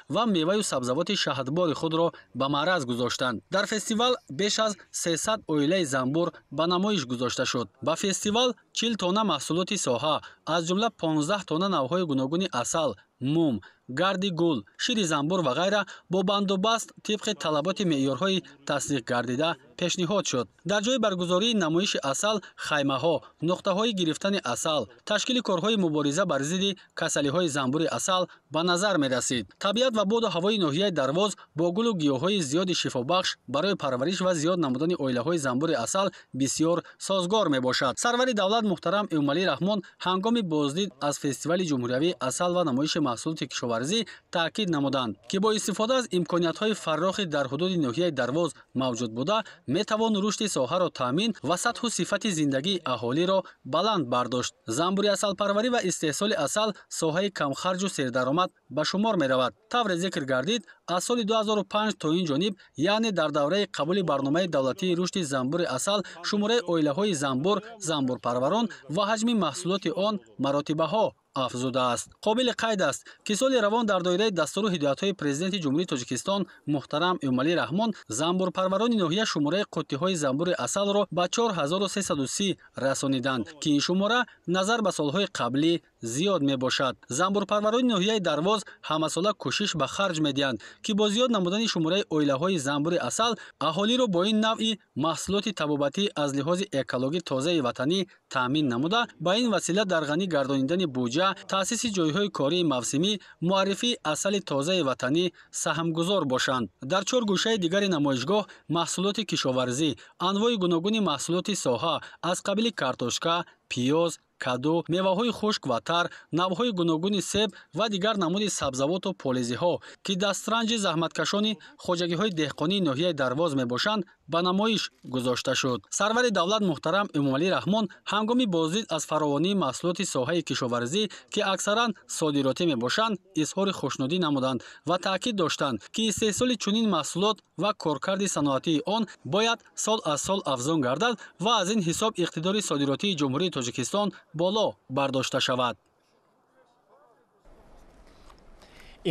ва меваю сабзавоти шаҳдбори худро ба маъраз гузоштанд. Дар фестивал беш аз 300 оилаи занбур ба намоиш гузошта шуд. Ба фестивал 40 тонна маҳсулоти соҳа, аз ҷумла 15 тонна навъҳои гуногуни асал, мум, гарди гул, шири занбур ва ғайра бо бандобаст тибқи талаботи меъёрҳои тасдиқ гардида пешниҳод шуд. Дар ҷои баргузории намоиши асал хаймаҳо, нуқтаҳои гирифтани асал, ташкили корҳои мубориза бар зидди касалиҳои занбури асал ба назар мерасид. Табиат ва боду ҳавои ноҳияи Дарвоз бо гулу гиёҳҳои зиёди шифобахш барои парвариш ва зиёд намудани оилаҳои занбури асал бисёр созгор мебошад. Сарвари давлат муҳтарам Эмомалӣ Раҳмон ҳангоми боздид аз фестивали ҷумҳуриявии асал ва намоиши маҳсулоти кишоварзӣ таъкид намуданд, ки бо истифода аз имкониятҳои фаррохи дар ҳудуди ноҳияи Дарвоз мавҷуд буда метавон рушди соҳаро таъмин ва сатҳу сифати зиндагии аҳолиро баланд бардошт. Занбури асалпарварӣ ва истеҳсоли асал соҳаи камхарҷу сердаромад ба шумор меравад. тавре зикр гардид, аз соли 2005 то ин ҷониб, яъне дар давраи қабули барномаи давлатии рушди занбури асал, шумораи оилаҳои занбур, занбурпарварон ва ҳаҷми маҳсулоти он маротибаҳо афзудааст. қобили қайд аст, ки соли равон дар доираи дастуру ҳидоятҳои президенти ҷумҳурии Тоҷикистон муҳтарам Эмомалӣ Раҳмон занбурпарварони ноҳия шумораи қуттиҳои занбури асалро ба 4330 расониданд, ки ин шумора назар ба солҳои қаблӣ зиёд мебошад. Занбурпарварони ноҳияи Дарвоз ҳамасола кӯшиш ба харҷ медиҳанд, ки бо зиёд намудани шумораи оилаҳои занбури асал аҳолиро бо ин навъи маҳсулоти табобатӣ аз лиҳози экологӣ тозаи ватанӣ таъмин намуда, ба ин васила дар ғанӣ гардонидани буҷа, таъсиси ҷойҳои кории мавсимӣ, муаррифии асали тозаи ватанӣ саҳмгузор бошанд. Дар 4 гӯшаи дигари намоишгоҳ маҳсулоти кишоварзӣ, анвои гуногуни маҳсулоти соҳа аз қабили картошка, пиёз, каду, меваҳои хушк ва тар, навъҳои гуногуни себ ва дигар намуди сабзавоту полизиҳо, ки дастранҷи заҳматкашони хоҷагиҳои деҳқонии ноҳияи Дарвоз мебошанд, ба намоиш гузошта шуд. Сарвари давлат муҳтарам Эмомалӣ Раҳмон ҳангоми боздид аз фаровонии маҳсулоти соҳаи кишоварзӣ, ки аксаран содиротӣ мебошанд, изҳори хушнудӣ намуданд ва таъкид доштанд, ки истеҳсоли чунин маҳсулот ва коркарди саноатии он бояд сол аз сол афзун гардад ва аз ин ҳисоб иқтидори содиротии ҷумҳурии Тоҷикистон боло бардошта шавад.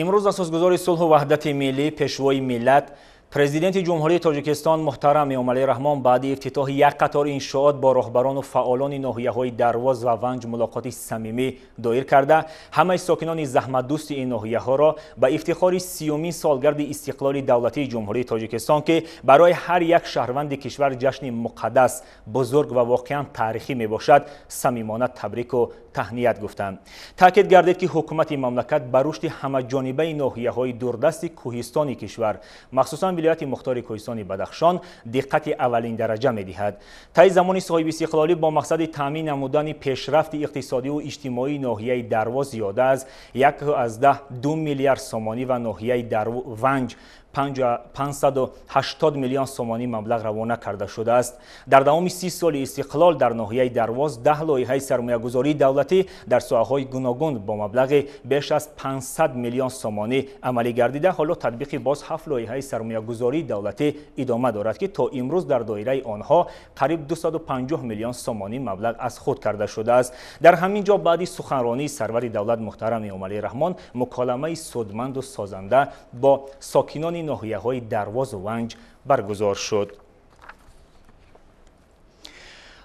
имрӯз асосгузори сулҳу ваҳдати миллӣ, пешвои миллат, президенти ҷумҳурии Тоҷикистон муҳтарам Эмомалӣ Раҳмон баъди ифтитоҳи як қатор иншоот бо роҳбарону фаъолони ноҳияҳои Дарвоз ва Ванҷ мулоқоти самимӣ доир карда, ҳамаи сокинони заҳматдӯсти ин ноҳияҳоро ба ифтихори 30-умин солгарди истиқлоли давлатии ҷумҳурии Тоҷикистон, ки барои ҳар як шаҳрванди кишвар ҷашни муқаддас, бузург ва воқеан таърихӣ мебошад, самимона табрику таҳният гуфтанд. таъкид гардид, ки ҳукумати мамлакат ба рушди ҳамаҷонибаи ноҳияҳои дурдасти кӯҳистони кишвар, махсусан вилояти мухтори кӯҳистони Бадахшон, диққати аввалин дараҷа медиҳад. таи замони соҳиби истиқлолӣ бо мақсади таъмин намудани пешрафти иқтисодию иҷтимоии ноҳияи Дарвоз зиёда аз 1.2 миллиард сомонӣ ва ноҳияи Ванҷ 580 миллион сомонӣ маблағ равона карда шудааст. дар давоми 30 соли истиқлол дар ноҳияи Дарвоз 10 лоиҳаи сармоягузории давлатӣ дар соҳаҳои гуногун бо маблағи беш аз 500 миллион сомонӣ амалӣ гардида, ҳоло татбиқи боз 7 лоиҳаи сармоягузории давлатӣ идома дорад, ки то имрӯз дар доираи онҳо қариб 250 миллион сомонӣ маблағ аз худ карда шудааст. дар ҳамин ҷо баъди суханронии сарвари давлат муҳтарам Эмомалӣ Раҳмон муколамаи судманду созанда бо сокинони ноҳияҳои Дарвозу Ванҷ баргузор шуд.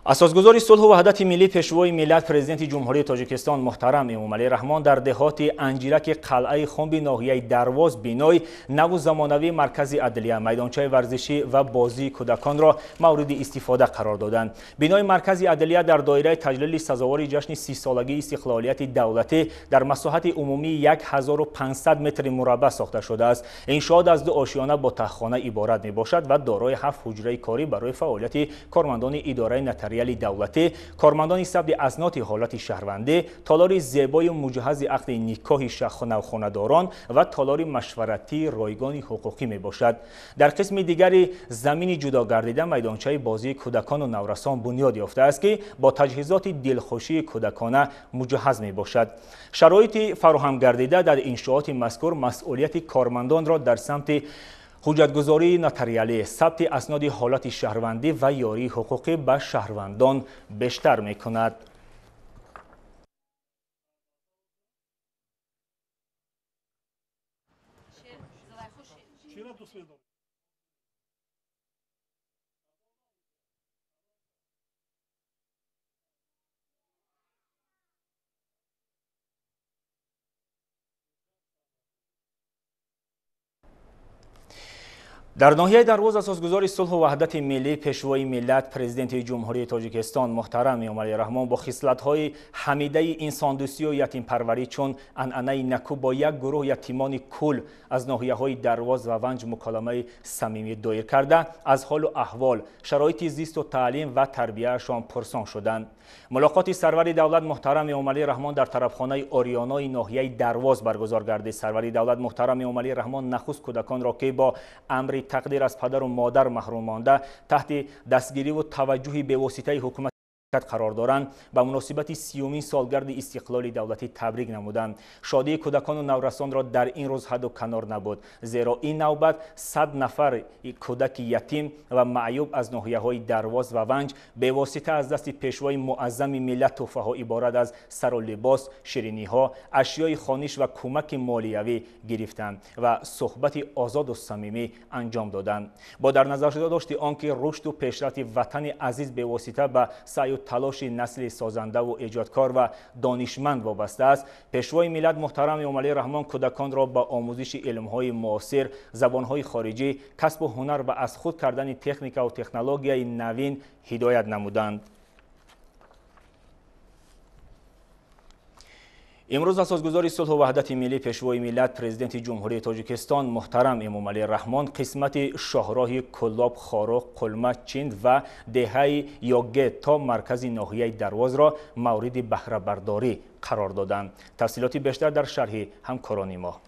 асосгузори сулҳу ваҳдати миллӣ, пешвои миллат, президенти ҷумҳурии Тоҷикистон муҳтарам Эмомалӣ Раҳмон дар деҳоти Анҷираки қалъаи хумби ноҳияи Дарвоз бинои наву замонавии маркази адлия, майдончаи варзишӣ ва бозии кӯдаконро мавриди истифода қарор доданд. бинои маркази адлия дар доираи таҷлили сазовори ҷашни 30-солагии истиқлолияти давлатӣ дар масоҳати умумии 1500 метри мураббаъ сохта шудааст. иншоот аз 2 ошиёна бо таххона иборат мебошад ва дорои 7 ҳуҷраи корӣ барои фаъолияти кормандони идораи нотариали давлатӣ, кормандони сабди азноти ҳолати шаҳрвандӣ, толори зебою муҷаҳҳази ақди никоҳи навхонадорон ва толори машваратии ройгони ҳуқуқӣ мебошад. дар қисми дигари замини ҷудо гардида майдончаи бозии кӯдакону наврасон бунёд ёфтааст, ки бо таҷҳизоти дилхушии кӯдакона муҷаҳҳаз мебошад. шароити фароҳам гардида дар иншооти мазкур масъулияти кормандонро дар самти ҳуҷҷатгузории нотариалӣ, сабти асноди ҳолати шаҳрвандӣ ва ёрии ҳуқуқӣ ба шаҳрвандон бештар мекунад. در ناحیه درواز اساسگزار صلح و وحدت ملی پیشوای ملت پرزیدنت جمهوری تاجیکستان محترم امامعلی رحمان با خصلت‌های حمیده انساندوستی و یتیم پروری چون عنعنه نکو با یک گروه یتیمان کل از ناحیه‌های درواز و ونج مکالمه صمیمی دایر کرده از حال و احوال شرایط زیست و تعلیم و تربیتشان پرسان شدند. ملاقات سرور دولت محترم امامعلی رحمان در طرفخانه آریانا ناحیه درواز برگزار گردید. سرور دولت محترم امامعلی رحمان نخست کودکان را که با امر تقدیر از پدر و مادر محروم مانده تحت دستگیری و توجه بواسطه حکومت قرار دارند به مناسبت 30مین سالگرد استقلال دولتی تبریک نمودند. شادی کودکان و نورسان را در این روز حد و کنار نبود، زیرا این نوبت 100 نفر کودک یتیم و معیوب از ناحیه‌های درواز و ونج به واسطه از دست پیشوای معظم ملت تحفه‌ها عبارت از سر و لباس، شیرینی‌ها، اشیای خانش و کمک مالیوی گرفتند و صحبت آزاد و صمیمی انجام دادند. با در نظر داشت آنکه رشد و پیشرفت وطن عزیز به واسطه به سعی و تلاش نسل سازنده و ایجادکار و دانشمند وابسته است، پیشوای ملت محترم امامعلی رحمان کودکان را با آموزش علم‌های معاصر، زبان‌های خارجی، کسب و هنر و از خود کردن تکنیک و تکنولوژی نوین هدایت نمودند. امروز اساسگزار صلح و وحدت ملی پیشوای ملت پرزیدنت جمهوری تاجیکستان محترم امامعلی رحمان قسمت شاهراه کلاب خاروق قلمه چیند و دهه یوگه تا مرکز ناحیه درواز را مورد بهره برداری قرار دادند. تفصیلات بیشتر در شرح همکاران ما.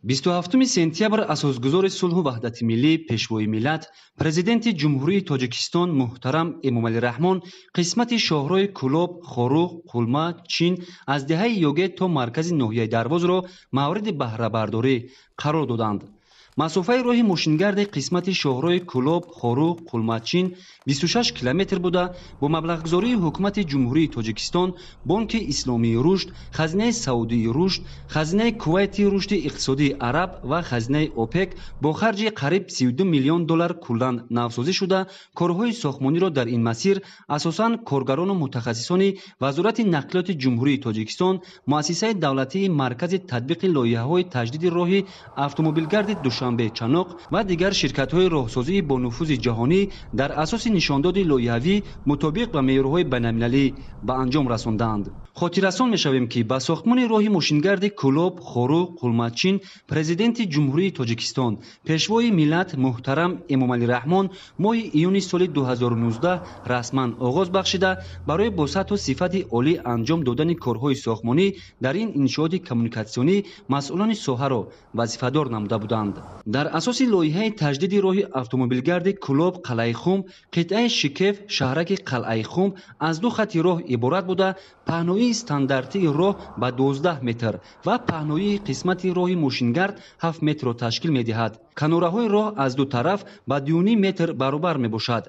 27 سپتامبر اساسگزار صلح و وحدت ملی پیشوای ملت پرزیدنت جمهوری تاجیکستان محترم امامعلی رحمان قسمت شاهراه کلاب خاروق قلمه چین از دهه یوگه تا مرکز ناحیه درواز را مورد بهره برداری قرار دادند. مسافه راه ماشینگرد قسمت شاهراه کلاب خاروق قلمه چین 26 کیلومتر بوده با مبلغگذاری حکومت جمهوری تاجیکستان، بانک اسلامی رشد، خزینه سعودی رشد، خزینه کویتی رشد اقتصادی عرب و خزینه اوپک با خرج قریب 32 میلیون دلار کلاً نوسازی شده. کارهای ساختمانی را در این مسیر اساساً کارگران و متخصصان وزارت نقلیات جمهوری تاجیکستان، مؤسسه دولتی مرکز تطبیق لایحه‌های تجدید راه اتومبیلگرد دوشنبه چنوق و دیگر شرکت‌های راهسازی با نفوذ جهانی در اساس نشانداد لایحه‌ای مطابق با معیارهای بین‌المللی به انجام رساندند. خاطررسان می‌شویم که با ساختمان راه ماشینگرد کلاب خاروق قلمه چین پرزیدنت جمهوری تاجیکستان پیشوای ملت محترم امامعلی رحمان ماه ایون سال 2019 رسما آغاز بخشیده برای با سطح و صفت عالی انجام دادن کارهای ساختمانی در این انشاءات کمیونیکاسیونی مسئولان ساحه را وظیفه‌دار نموده بودند. در اساس لایحه تجدید راه اتومبیلگرد کلاب قلعه خم قطعه شکف شهرک قلعه خم از دو خط راه عبارت بوده. پهنایی استانداردی راه به 12 متر و پهنایی قسمت راه ماشینگرد 7 متر را تشکیل می‌دهد. کناره‌های راه از دو طرف به 2.5 متر برابر می‌باشد.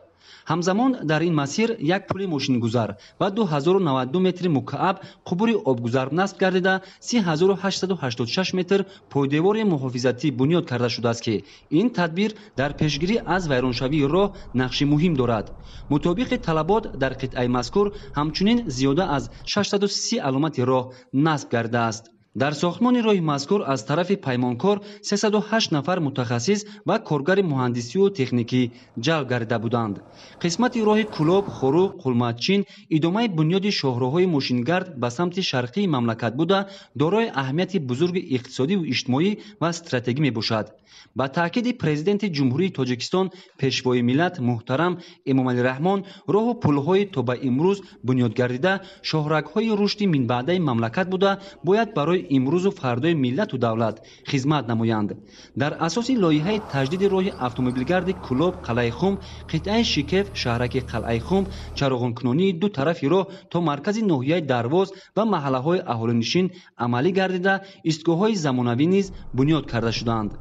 همزمان در این مسیر یک پل ماشینگذار و 2092 متر مکعب قبور آبگذر نصب گردیده 3886 متر پایدیوار محافظتی بنیاد کرده شده است که این تدبیر در پیشگیری از ویرانشوی راه نقش مهم دارد. مطابق طلبات در قطعه مذکور همچنین زیاده از 630 علامت راه نصب گردیده است. در ساختمان راه مذکور از طرف پیمانکار 308 نفر متخصص و کارگر مهندسی و تکنیکی جلب گردیده بودند. قسمت راه کلاب خاروق قلمه چین ادامه بنیاد شاهراه‌های ماشینگرد به سمت شرقی مملکت بوده دارای اهمیت بزرگ اقتصادی و اجتماعی و استراتژی میباشد. با تاکید پرزیدنت جمهوری تاجیکستان پیشوای ملت محترم امامعلی رحمان راه و پل‌های تا به امروز بنیاد گردیده شاهرگ‌های رشد من بعده مملکت بوده باید برای امروز و فردای ملت و دولت خدمت نمایند. در اساس لایحه تجدید راه اتومبیلگرد کلاب قلعه خم قطعه شکف شهرک قلعه خم چراغانکنانی دو طرف راه تا مرکز ناحیه درواز و محله‌های اهالینشین عملی گردیده ایستگاه‌های زمانوی نیز بنیاد کرده شدند.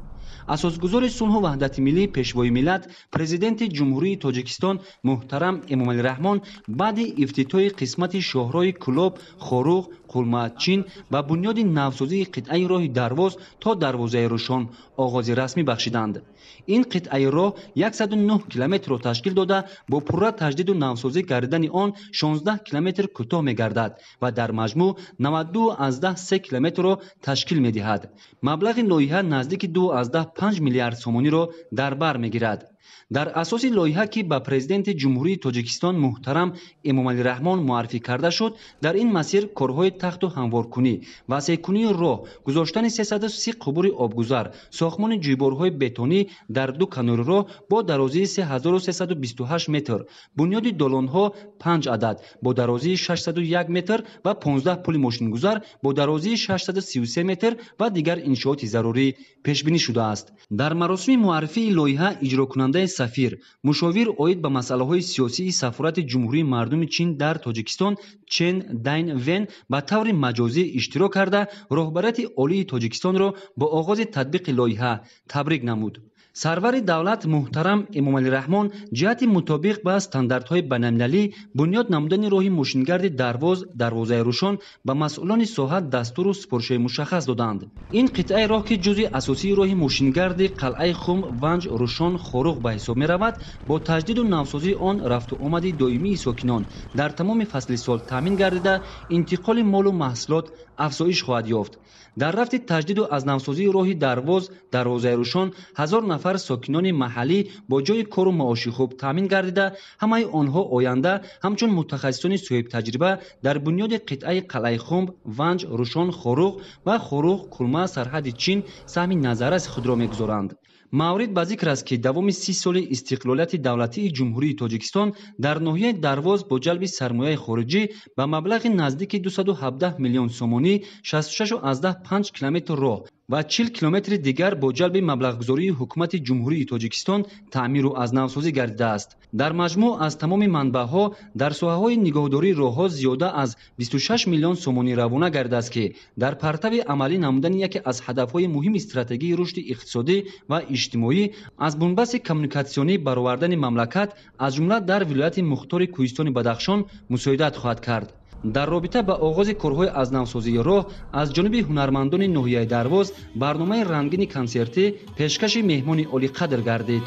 اساسگزار صلح و وحدت ملی پیشوای ملت پرزیدنت جمهوری تاجیکستان محترم امامعلی رحمان بعد افتتاح قسمت شاهراه کلوب، خوروغ، قلمچین و بنیاد نوسازی قطعه راه درواز تا دروازه روشن آغاز رسمی بخشیدند. این قطعه راه 109 کیلومتر را تشکیل داده با پورا تجدید و نوسازی گردیدن آن 16 کیلومتر کوتاه می‌گردد و در مجموع 92.3 کیلومتر را تشکیل می‌دهد. مبلغ لایحه نزدیک 2.5 میلیارد سومانی را در بر می‌گیرد. در اساس لایحه که به پرزیدنت جمهوری تاجیکستان محترم امامعلی رحمان معرفی کرده شد، در این مسیر کارهای تخت و هموارکنی، وسیع‌کنی راه، گذاشتن 330 قبور آبگذر، ساختمان جویبارهای بتونی در دو کنار راه با درازی 3328 متر، بنیاد دالانها 5 عدد با درازی 601 متر و 15 پل ماشینگذار با درازی 633 متر و دیگر انشاءات ضروری پیش بینی شده است. در مراسم معرفی لایحه اجرا کننده سفیر، مشاور اوید به مسائل سیاسی سفارت جمهوری مردم چین در تاجیکستان چن دین ون به طور مجازی اشتراک کرده رهبریت عالی تاجیکستان را با آغاز تطبیق لایحه تبریک نمود. سرور دولت محترم امامعلی رحمان جهت مطابق با استانداردهای بین‌المللی بنیاد نمودن راه ماشینگرد دروازه روشن به مسئولان ساحه دستور و سپارش مشخص دادند. این قطعه راه که جزء اساسی راه ماشینگرد قلعه خم ونج روشن خوروغ به حساب می رود، با تجدید و نوسازی آن رفت و آمد دائمی ساکنان در تمام فصل سال تامین گردیده انتقال مال و محصولات افزایش خواهد یافت. در رفت تجدید و از نوسازی راه دروازه روشن 1000 نفر ساکنان محلی با جای کار و معاش خوب تامین گردیده، همه آنها آینده همچون متخصصان صاحب تجربه در بنیاد قطعه قلعه خم ونج روشن خوروغ و خوروغ کلمه سرحد چین سهم نظررس خود را می‌گذارند. مورد به ذکر است که دوام 30 سال استقلالیت دولتی جمهوری تاجیکستان در ناحیه درواز با جلب سرمایه خارجی به مبلغ نزدیک 217 میلیون سومانی 66.5 کیلومتر راه و 40 کیلومتر دیگر با جلب مبلغ‌گذاری حکومت جمهوری تاجیکستان تعمیر و از نوسازی گردیده است. در مجموع از تمام منبع‌ها در ساحه‌های نگهداری راه‌ها زیاده از 26 میلیون سومانی روانه گردیده است که در پرتو عملی نمودن یکی از هدف‌های مهم استراتژی رشد اقتصادی و اجتماعی از بنبست کمیونیکاسیونی برآوردن مملکت از جمله در ولایت مختار کوهستان بدخشان مساعدت خواهد کرد. در رابطه با آغاز کارهای از نوسازی راه از جانب هنرمندان ناحیه درواز برنامه رنگین کنسرتی پیشکش مهمان عالی قدر گردید.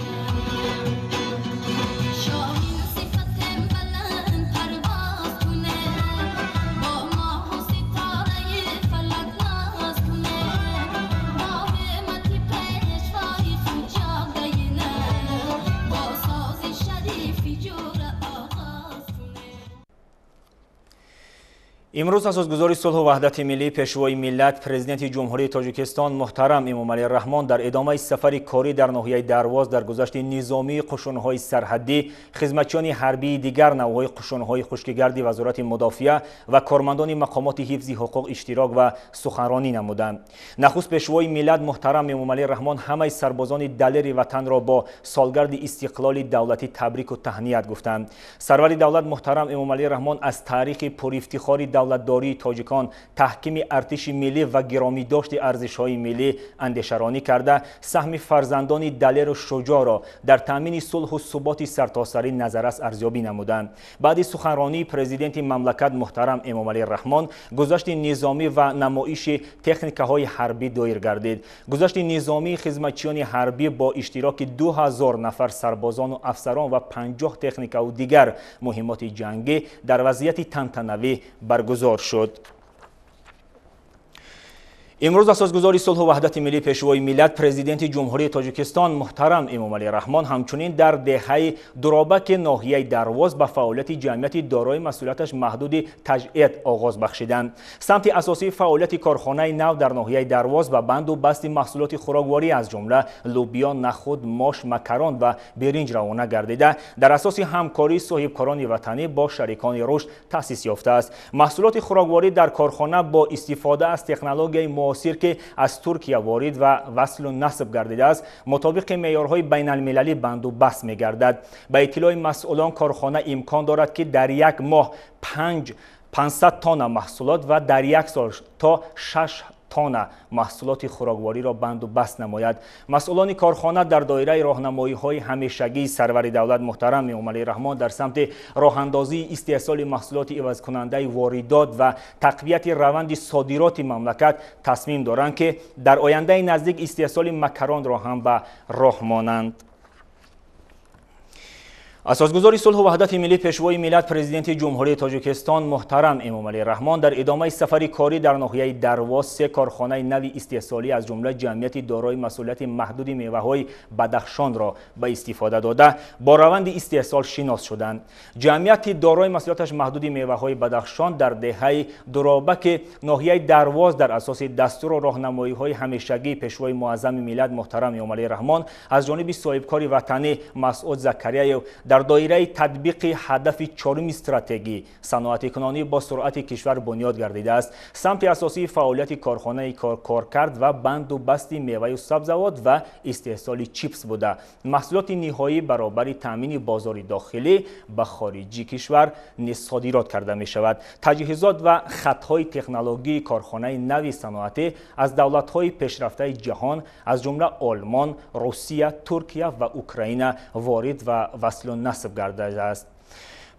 امروز اساسگزار صلح و وحدت ملی پیشوای ملت پرزیدنت جمهوری تاجیکستان محترم امامعلی رحمان در ادامه سفر کاری در ناحیه درواز در گذشت نظامی قشون‌های سرحدی، خدمتچیان حربی دیگر نوع‌های قشون‌های خشکگردی وزارت مدافعه و کارمندان مقامات حفظ حقوق اشتراک و سخنرانی نمودند. نخست پیشوای ملت محترم امامعلی رحمان همه سربازان دلیر وطن را با سالگرد استقلال دولتی تبریک و تهنیت گفتند. سرور دولت محترم امامعلی رحمان از تاریخ پرافتخار دولتداری تاجیکان، تحکیم ارتش ملی و گرامی داشت ارزش‌های ملی اندیشه‌رانی کرده سهم فرزندان دلیر و شجاع را در تامین صلح و ثبات سرتاسری نظررس ارزیابی نمودند. بعد سخنرانی پرزیدنت مملکت محترم امامعلی رحمان گذشت نظامی و نمایش تکنیک‌های حربی دایر گردید. گذشت نظامی خدمتچیان حربی با اشتراک 2000 نفر سربازان و افسران و 50 تکنیک و دیگر مهمات جنگی در وضعیت تنتنوی برگزار شد. امروز اساسگزار صلح و وحدت ملی پیشوای ملت پرزیدنت جمهوری تاجیکستان محترم امامعلی رحمان همچنین در دهه درابک ناحیه درواز به فعالیت جمعیت دارای مسئولیتش محدود تجهیز آغاز بخشیدند. سمت اساسی فعالیت کارخانه نو در ناحیه درواز و بند و بست محصولات خوراکواری از جمله لوبیا، نخود، ماش، مکران و برنج روانه گردیده در اساس همکاری صاحبکاران وطنی با شریکان رشد تأسیس یافته است. محصولات خوراکواری در کارخانه با استفاده از تکنولوژی که از ترکیه وارد و وصل و نصب گردیده است مطابق معیارهای بین المللی بند و بست می گردد. به اطلاع مسئولان کارخانه امکان دارد که در یک ماه 500 تن محصولات و در یک سال تا تن محصولات خوراکواری را بند و بست نماید. مسئولان کارخانه در دایره راهنمایی‌های همیشگی سرور دولت محترم امام علی رحمان در سمت راهاندازی استحصال محصولات عوض کننده واردات و تقویت روند صادرات مملکت تصمیم دارند که در آینده نزدیک استحصال مکران را هم به راه مانند. اساسگزار صلح و وحدت ملی پیشوای ملت پرزیدنت جمهوری تاجیکستان محترم امام علی رحمان در ادامه سفری کاری در ناحیه درواز 3 کارخانه نوی استحصالی از جمله جمعیت دارای مسئولیت محدود میوه‌های بدخشان را به استفاده داده با روند استحصال شناس شدند. جمعیت دارای مسئولیتش محدود میوه‌های بدخشان در دهه درابک ناحیه درواز در اساس دستور و راهنمایی‌های همیشگی پیشوای معظم ملت محترم امام علی رحمان از جانب صاحبکار وطنی مسعود زکریایو در دایره تطبیق هدف 4 استراتژی صنعت کنانی با سرعت کشور بنیاد گردیده است. سمت اساسی فعالیت کارخانه کارکرد و بند و بست میوه و سبزیجات و استحصال چیپس بوده. محصولات نهایی برابر تامین بازار داخلی به خارجی کشور نیز صادرات کرده می شود. تجهیزات و خطهای تکنولوژی کارخانه نوی صنعتی از دولت‌های پیشرفته جهان از جمله آلمان، روسیه، ترکیه و اوکراین وارد و وصل نصب گردیده است.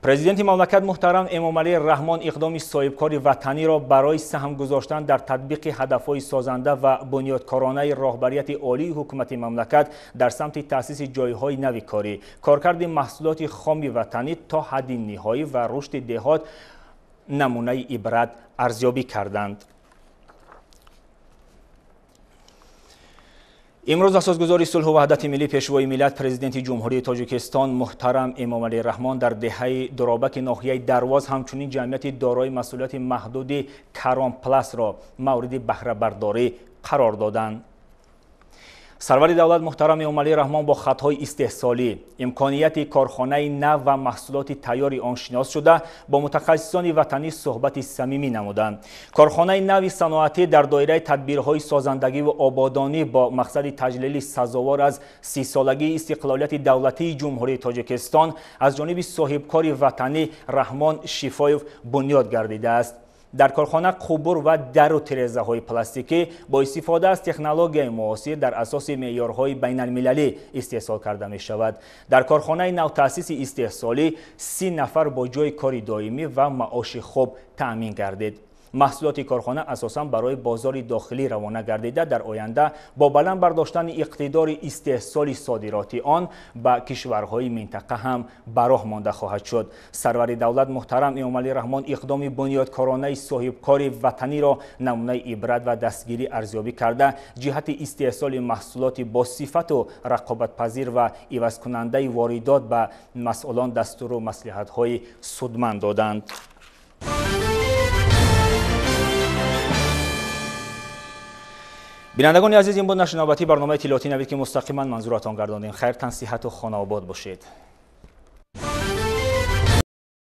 پرزیدنت مملکت محترم امام علی رحمان اقدام صاحبکار وطنی را برای سهم گذاشتن در تطبیق هدف‌های سازنده و بنیادکارانه راهبریت عالی حکومت مملکت در سمت تأسیس جایهای نوی کاری، کارکرد محصولات خام وطنی تا حد نهایی و رشد دهات نمونه عبرت ارزیابی کردند. امروز اساسگزار صلح و وحدت ملی پیشوای ملت پرزیدنت جمهوری تاجیکستان محترم امام علی رحمان در دهه درابک ناحیه درواز همچنین جمعیت دارای مسئولیت محدود کرام پلاس را مورد بهره برداری قرار دادند. سرور دولت محترم امام علی رحمان با خطهای استحصالی، امکانیت کارخانه نو و محصولات تیار آن شناس شده با متخصصان وطنی صحبت صمیمی نمودند. کارخانه نوی صنعتی در دایره تدبیرهای سازندگی و آبادانی با مقصد تجلیل سزاوار از 30 سالگی استقلالیت دولتی جمهوری تاجیکستان از جانب صاحبکار وطنی رحمان شفایف بنیاد گردیده است. در کارخانه قبور و در و تریزه های پلاستیکی با استفاده از تکنولوژی معاصر در اساس معیارهای بین المللی استحصال کرده می شود. در کارخانه نو تأسیس استحصالی 30 نفر با جای کاری دائمی و معاش خوب تأمین گردید. محصولات کارخانه اساساً برای بازار داخلی روانه گردیده در آینده با بلند برداشتن اقتدار استحصال صادراتی آن به کشورهای منطقه هم براه مانده خواهد شد. سرور دولت محترم امام علی رحمان اقدام بنیادکارانه صاحبکار وطنی را نمونه عبرت و دستگیری ارزیابی کرده جهت استحصال محصولات با صفت و رقابت پذیر و عوض کننده واردات به مسئولان دستور و مصلحت‌های سودمند دادند. بینندگان عزیز، این بود نشر نوبتی برنامه اطلاعاتی نوید که مستقیما منظورتان گرداندیم. خیر، تن، صحت و خانه آباد باشید.